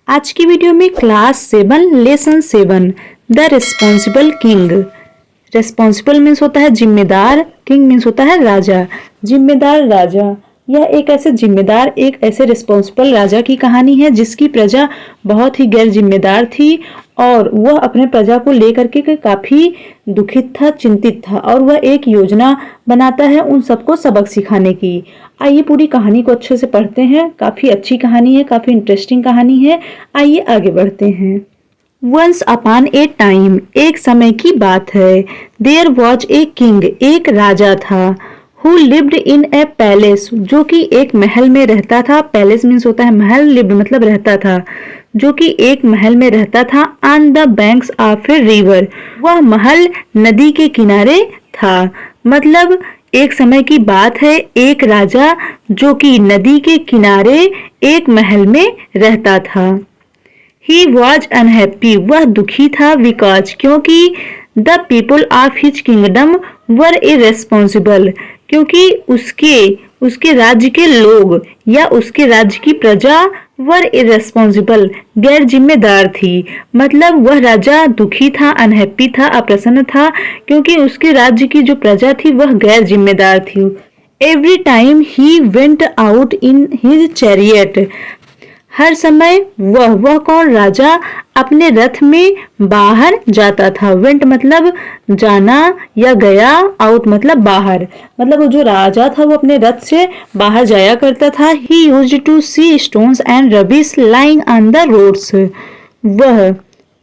आज की वीडियो में class 7 lesson 7 the responsible king. Responsible means होता है जिम्मेदार, किंग मीन्स होता है राजा। जिम्मेदार राजा, यह एक ऐसे रिस्पॉन्सिबल राजा की कहानी है जिसकी प्रजा बहुत ही गैर जिम्मेदार थी और वह अपने प्रजा को लेकर के काफी दुखित था, चिंतित था और वह एक योजना बनाता है उन सबको सबक सिखाने की। आइए पूरी कहानी को अच्छे से पढ़ते हैं। काफी अच्छी कहानी है, काफी इंटरेस्टिंग कहानी है। आइए आगे बढ़ते हैं। वंस अपॉन ए टाइम, एक समय की बात है। देयर वॉज ए किंग, एक राजा था। Who lived in A palace, जो कि एक महल में रहता था। पैलेस मीन्स होता है महल, लिव्ड मतलब रहता था, जो कि एक महल में रहता था। On the banks of a river, वह महल नदी के किनारे था। मतलब एक समय की बात है, एक राजा जो कि नदी के किनारे एक महल में रहता था। He was unhappy, वह दुखी था। बिकॉज, क्योंकि the people of his kingdom were irresponsible, क्योंकि उसके राज्य के लोग या उसके राज्य की प्रजा वर irresponsible, गैर जिम्मेदार थी। मतलब वह राजा दुखी था, अनहैप्पी था, अप्रसन्न था, क्योंकि उसके राज्य की जो प्रजा थी वह गैर जिम्मेदार थी। Every time he went out in his chariot, हर समय वह कौन, राजा अपने रथ में बाहर जाता था। वेंट मतलब जाना या गया, आउट मतलब बाहर। मतलब वो जो राजा था वो अपने रथ से बाहर जाया करता था। He used to see stones and rubbish lying on the roads, वह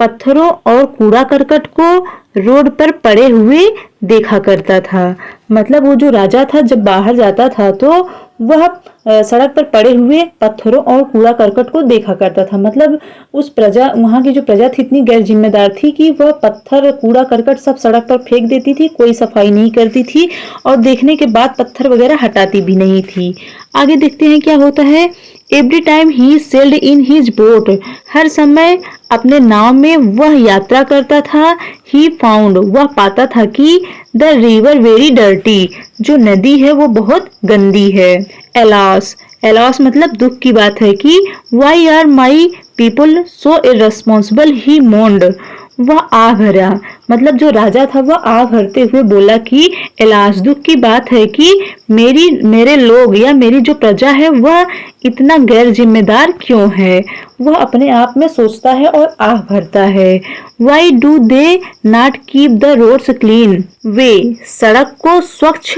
पत्थरों और कूड़ा करकट को रोड पर पड़े हुए देखा करता था। मतलब वो जो राजा था जब बाहर जाता था तो वह सड़क पर पड़े हुए पत्थरों और कूड़ा करकट को देखा करता था। मतलब वहां की जो प्रजा थी इतनी गैर जिम्मेदार थी कि वह पत्थर, कूड़ा करकट सब सड़क पर फेंक देती थी, कोई सफाई नहीं करती थी और देखने के बाद पत्थर वगैरह हटाती भी नहीं थी। आगे देखते हैं क्या होता है। Every time he sailed in his boat, हर समय अपने नाव में वह यात्रा करता था। ही फाउंड, वह पाता था कि द रिवर वेरी डर्टी, जो नदी है वो बहुत गंदी है। एलॉस, एलॉस मतलब दुख की बात है कि why are my people so irresponsible, he moaned, वह आ भरा। मतलब जो राजा था वह आ भरते हुए बोला कि एलास, दुख की बात है कि मेरे लोग या मेरी जो प्रजा है वह इतना गैर जिम्मेदार क्यों है। वह अपने आप में सोचता है और आह भरता है। Why do they not keep the roads clean, वे सड़क को स्वच्छ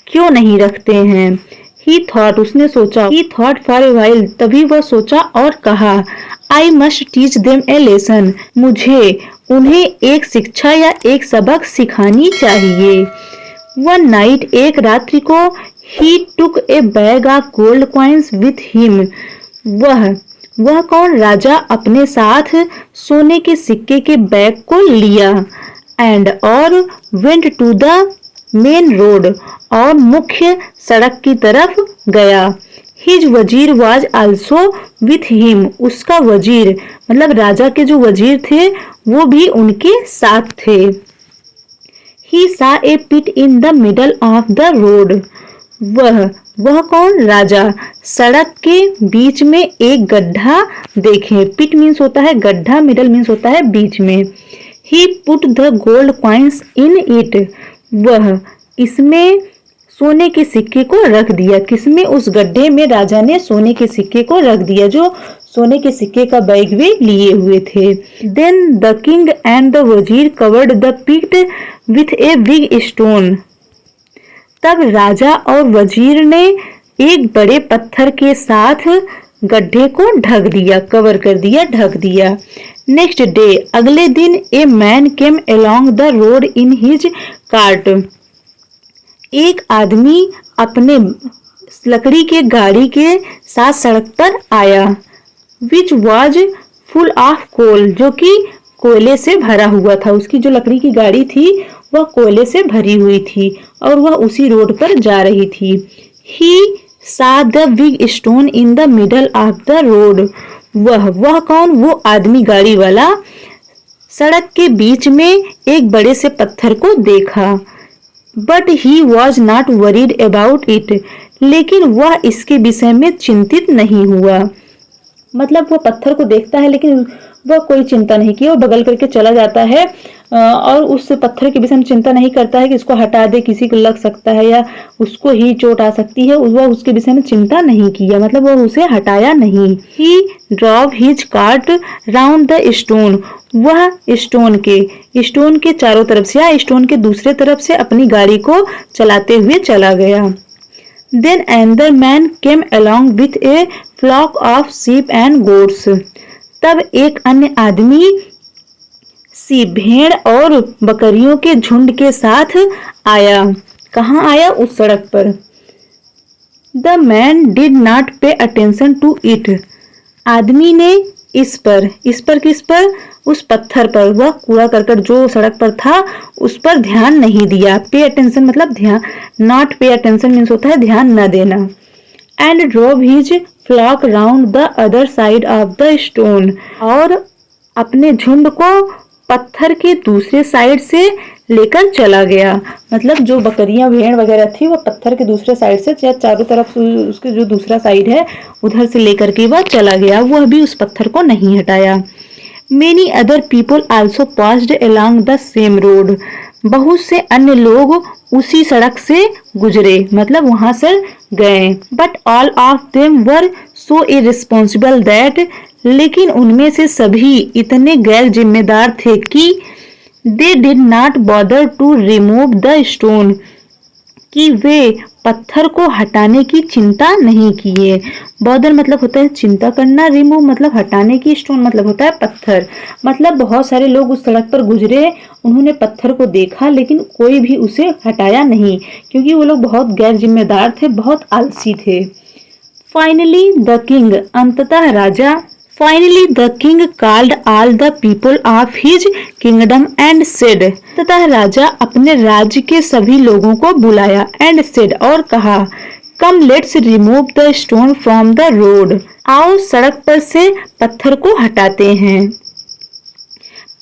क्यों नहीं रखते हैं। ही थॉट, उसने सोचा। ही थॉट फॉर ए वाइल, तभी वह सोचा और कहा, I must teach them A lesson, मुझे उन्हें एक शिक्षा या एक सबक सिखानी चाहिए। वन नाइट, एक रात्रि को, he took a bag of gold coins with him, वह कौन, राजा अपने साथ सोने के सिक्के के बैग को लिया। एंड और went to the main road, और मुख्य सड़क की तरफ गया। हिज वजीर वाज आल्सो विथ हिम, उसका वजीर मतलब राजा के जो वजीर थे वो भी उनके साथ थे। He saw a pit in the middle of the road, वह कौन, राजा सड़क के बीच में एक गड्ढा देखे। पिट मीन्स होता है गड्ढा, मिडल मीन्स होता है बीच में। He put the gold coins in it, वह इसमें सोने के सिक्के को रख दिया। किसमें, उस गड्ढे में राजा ने सोने के सिक्के को रख दिया, जो सोने के सिक्के का बैग वे लिए हुए थे। Then the king and the वजीर covered the pit with a big stone, तब राजा और वजीर ने एक बड़े पत्थर के साथ गड्ढे को ढक दिया, कवर कर दिया, ढक दिया। नेक्स्ट डे, अगले दिन, a man came along the road in his cart, एक आदमी अपने लकड़ी के गाड़ी के साथ सड़क पर आया। Which was full of coal, जो कि कोयले से भरा हुआ था। उसकी जो लकड़ी की गाड़ी थी वह कोयले से भरी हुई थी और वह उसी रोड पर जा रही थी। ही सा the big stone in the middle of the road, वह कौन, वो आदमी गाड़ी वाला सड़क के बीच में एक बड़े से पत्थर को देखा। But he was not worried about it, लेकिन वह इसके विषय में चिंतित नहीं हुआ। मतलब वो पत्थर को देखता है लेकिन वह कोई चिंता नहीं की, वो बगल करके चला जाता है और उस पत्थर के विषय में चिंता नहीं करता है कि इसको हटा दे, किसी को लग सकता है या उसको ही चोट आ सकती है, वह उसके विषय में चिंता नहीं किया, मतलब वह उसे हटाया नहीं। He drove his cart round the stone, वह स्टोन के चारों तरफ से या स्टोन के दूसरे तरफ से अपनी गाड़ी को चलाते हुए चला गया। Then another man came along with a flock of sheep and goats. तब एक अन्य आदमी सी भेड़ और बकरियों के झुंड के साथ आया। कहाँ आया? उस सड़क पर। The man did not pay attention to it. आदमी ने इस पर किस पर? उस पत्थर पर, वह कूड़ा करकट जो सड़क पर था उस पर ध्यान नहीं दिया। पे अटेंशन मतलब ध्यान, नॉट पे अटेंशन मीन्स होता है ध्यान न देना। And drove his flock round the other side of the stone, और अपने झुंड को पत्थर के दूसरे साइड से लेकर चला गया। मतलब जो बकरियां भेड़ वगैरह थी वो पत्थर के दूसरे साइड से चारों तरफ उसके जो दूसरा साइड है उधर से लेकर के वह चला गया, वह भी उस पत्थर को नहीं हटाया। Many other people also passed along the same road. बहुत से अन्य लोग उसी सड़क से गुजरे, मतलब वहां से गए। But all of them were so irresponsible that, लेकिन उनमें से सभी इतने गैर जिम्मेदार थे कि they did not bother to remove the stone, कि वे पत्थर को हटाने की चिंता नहीं किए। बॉदर मतलब होता है चिंता करना, रिमूव मतलब हटाने की, स्टोन मतलब होता है पत्थर। मतलब बहुत सारे लोग उस सड़क पर गुजरे, उन्होंने पत्थर को देखा लेकिन कोई भी उसे हटाया नहीं, क्योंकि वो लोग बहुत गैर जिम्मेदार थे, बहुत आलसी थे। फाइनली द किंग, अंततः राजा। Finally the king called all the people of his kingdom and said, तथा राजा अपने राज्य के सभी लोगों को बुलाया and said, और कहा, Come let's remove the stone from the road, आओ सड़क पर से पत्थर को हटाते हैं।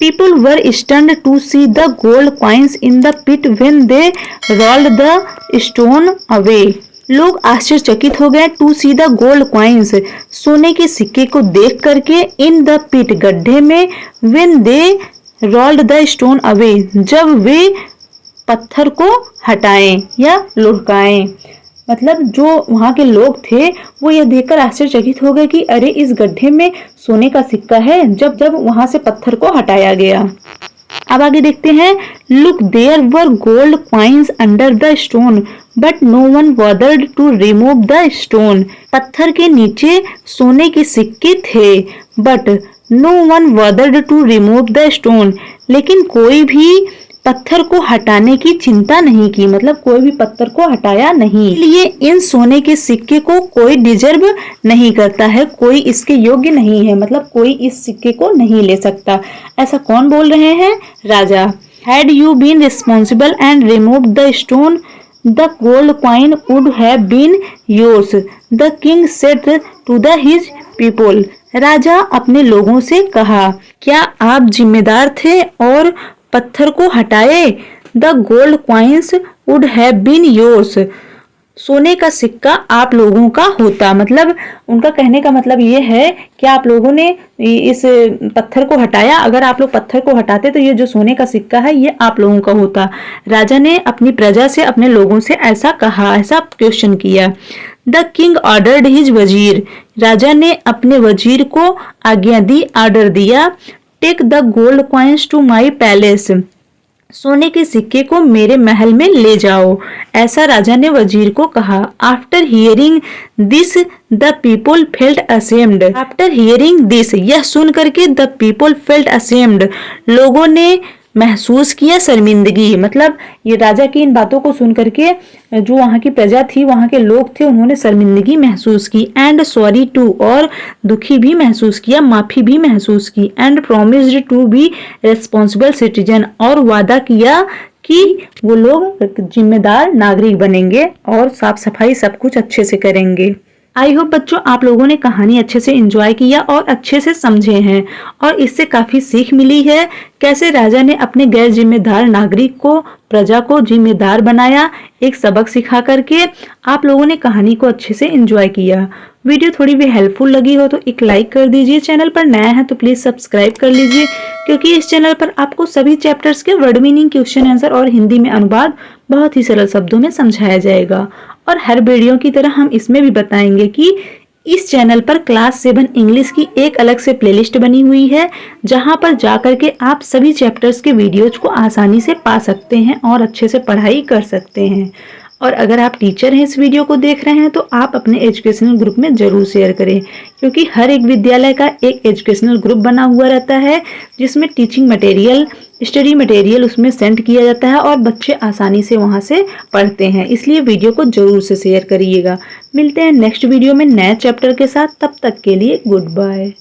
People were stunned to see the gold coins in the pit when they rolled the stone away. लोग आश्चर्यचकित हो गए to see the gold coins, सोने के सिक्के को देख करके, इन द पिट गड्ढे में, when they rolled the stone away, जब वे पत्थर को हटाएं या लुढ़काएं। मतलब जो वहां के लोग थे वो यह देखकर आश्चर्यचकित हो गए कि अरे इस गड्ढे में सोने का सिक्का है, जब वहां से पत्थर को हटाया गया। अब आगे देखते हैं। Look there were gold coins under the stone but no one bothered to remove the stone, पत्थर के नीचे सोने के सिक्के थे, but no one bothered to remove the stone, लेकिन कोई भी पत्थर को हटाने की चिंता नहीं की, मतलब कोई भी पत्थर को हटाया नहीं। इसलिए इन सोने के सिक्के को कोई डिजर्व नहीं करता है, कोई इसके योग्य नहीं है, मतलब कोई इस सिक्के को नहीं ले सकता। ऐसा कौन बोल रहे हैं? राजा। Had you been responsible and removed the stone, the gold coin would have been yours, the king said to his people. राजा अपने लोगों से कहा, क्या आप जिम्मेदार थे और पत्थर को हटाए? The gold coins would have been yours, सोने का सिक्का आप लोगों का होता। मतलब उनका कहने का मतलब ये है कि आप लोगों ने इस पत्थर को हटाया, अगर आप लोग पत्थर को हटाते तो ये जो सोने का सिक्का है ये आप लोगों का होता। राजा ने अपनी प्रजा से, अपने लोगों से ऐसा कहा, ऐसा क्वेश्चन किया। द किंग ऑर्डर्ड हिज वजीर, राजा ने अपने वजीर को आज्ञा दी, ऑर्डर दिया। Take the gold coins to my palace, सोने के सिक्के को मेरे महल में ले जाओ, ऐसा राजा ने वजीर को कहा। After hearing this the people felt ashamed, after hearing this, यह सुन करके द पीपल फेल्ट असेम्ड, लोगों ने महसूस किया शर्मिंदगी। मतलब ये राजा की इन बातों को सुन करके जो वहाँ की प्रजा थी, वहाँ के लोग थे, उन्होंने शर्मिंदगी महसूस की। एंड सॉरी टू, और दुखी भी महसूस किया, माफी भी महसूस की। And promised to be responsible citizen, और वादा किया कि वो लोग जिम्मेदार नागरिक बनेंगे और साफ सफाई सब कुछ अच्छे से करेंगे। आई होप बच्चों आप लोगों ने कहानी अच्छे से एंजॉय किया और अच्छे से समझे हैं और इससे काफी सीख मिली है कैसे राजा ने अपने गैर जिम्मेदार नागरिक को प्रजा को जिम्मेदार बनाया। एक सबक सिखा करके आप लोगों ने कहानी को अच्छे से एंजॉय किया। वीडियो थोड़ी भी हेल्पफुल लगी हो तो एक लाइक कर दीजिए। चैनल पर नया है तो प्लीज सब्सक्राइब कर लीजिए क्योंकि इस चैनल पर आपको सभी चैप्टर्स के वर्ड मीनिंग, क्वेश्चन आंसर और हिंदी में अनुवाद बहुत ही सरल शब्दों में समझाया जाएगा। और हर वीडियो की तरह हम इसमें भी बताएंगे कि इस चैनल पर क्लास 7 इंग्लिश की एक अलग से प्लेलिस्ट बनी हुई है जहां पर जाकर के आप सभी चैप्टर्स के वीडियोज को आसानी से पा सकते हैं और अच्छे से पढ़ाई कर सकते हैं। और अगर आप टीचर हैं इस वीडियो को देख रहे हैं तो आप अपने एजुकेशनल ग्रुप में जरूर शेयर करें क्योंकि हर एक विद्यालय का एक एजुकेशनल ग्रुप बना हुआ रहता है जिसमें टीचिंग मटेरियल, स्टडी मटेरियल उसमें सेंड किया जाता है और बच्चे आसानी से वहां से पढ़ते हैं। इसलिए वीडियो को जरूर से शेयर करिएगा। मिलते हैं नेक्स्ट वीडियो में नए चैप्टर के साथ, तब तक के लिए गुड बाय।